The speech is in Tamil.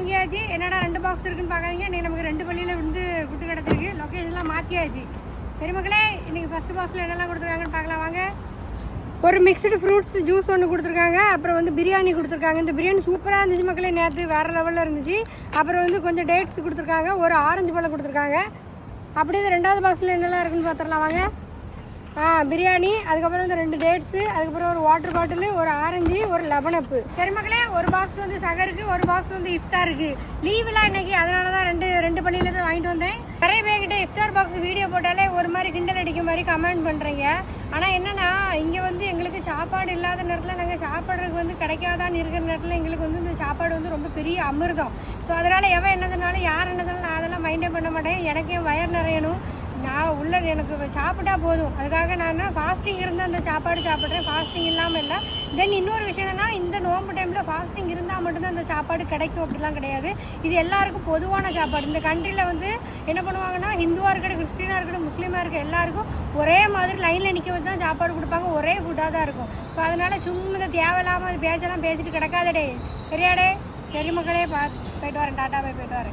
வாங்கியாச்சு. என்னடா 2 பாக்ஸ் இருக்குன்னு பார்க்காதீங்க. இன்றைக்கி நமக்கு 2 பள்ளியில் வந்து ஃபுட்டு கிடச்சிருக்கு. லொக்கேஷன்லாம் மாற்றியாச்சு. சரி மக்களே, இன்றைக்கி ஃபஸ்ட்டு பாக்ஸில் என்னெல்லாம் கொடுத்துருக்காங்கன்னு பார்க்கலாம் வாங்க. ஒரு மிக்சடு ஃப்ரூட்ஸ் ஜூஸ் ஒன்று கொடுத்துருக்காங்க. அப்புறம் வந்து பிரியாணி கொடுத்துருக்காங்க. இந்த பிரியாணி சூப்பராக இருந்துச்சு மக்களே. நேற்று வேறு லெவலில் இருந்துச்சு. அப்புறம் வந்து கொஞ்சம் டேட்ஸ் கொடுத்துருக்காங்க. ஒரு ஆரஞ்சு பழம் கொடுத்துருக்காங்க. அப்படியே 2வது பாக்ஸில் என்னெல்லாம் இருக்குன்னு பார்த்துடலாம் வாங்க. பிரியாணி, அதுக்கப்புறம் வந்து 2 டேட்ஸு, அதுக்கப்புறம் ஒரு வாட்டர் பாட்டில், ஒரு ஆரஞ்சு, ஒரு லெமனப்பு. சரி மக்களே, ஒரு பாக்ஸ் வந்து சகருக்கு, ஒரு பாக்ஸ் வந்து இஃப்தாருக்கு. லீவுலாம் இன்னைக்கு, அதனால தான் ரெண்டு பள்ளியில் போய் வாங்கிட்டு வந்தேன். நிறைய பேர்கிட்ட இஃப்தார் பாக்ஸ் வீடியோ போட்டாலே ஒரு மாதிரி கிண்டல் அடிக்க மாதிரி கமெண்ட் பண்ணுறீங்க. ஆனால் என்னன்னா, இங்கே வந்து எங்களுக்கு சாப்பாடு இல்லாத நேரத்தில் நாங்கள் சாப்பிட்றதுக்கு வந்து கிடைக்காதான்னு இருக்கிற நேரத்தில் எங்களுக்கு வந்து இந்த சாப்பாடு வந்து ரொம்ப பெரிய அமிர்தம். ஸோ அதனால் எவன் என்னதுனாலும் யார் என்னதுனாலும் நான் அதெல்லாம் மைண்டே பண்ண மாட்டேன். எனக்கு என் வயர் நிறையணும், நான் உள்ள எனக்கு சாப்பிட்டா போதும். அதுக்காக நான் ஃபாஸ்டிங் இருந்து அந்த சாப்பாடு சாப்பிட்றேன், ஃபாஸ்டிங் இல்லாமல் இல்லை. தென் இன்னொரு விஷயம் என்னன்னா, இந்த நோம்பு டைமில் ஃபாஸ்டிங் இருந்தால் மட்டும்தான் அந்த சாப்பாடு கிடைக்கும், அப்படிலாம் கிடையாது. இது எல்லாருக்கும் பொதுவான சாப்பாடு. இந்த கண்ட்ரியில் வந்து என்ன பண்ணுவாங்கன்னா, ஹிந்துவாக இருக்கட்டும், கிறிஸ்டினாக இருக்கட்டும், முஸ்லீமாக இருக்க எல்லாருக்கும் ஒரே மாதிரி லைனில் நிற்க வச்சு தான் சாப்பாடு கொடுப்பாங்க. ஒரே ஃபுட்டாக தான் இருக்கும். ஸோ அதனால் சும்மா தேவையில்லாமல் பேச்செல்லாம் பேசிட்டு கிடக்காதடே, சரியாடே? சரி மக்களே, போயிட்டு வரேன். டாட்டா போய் போயிட்டு வரேன்.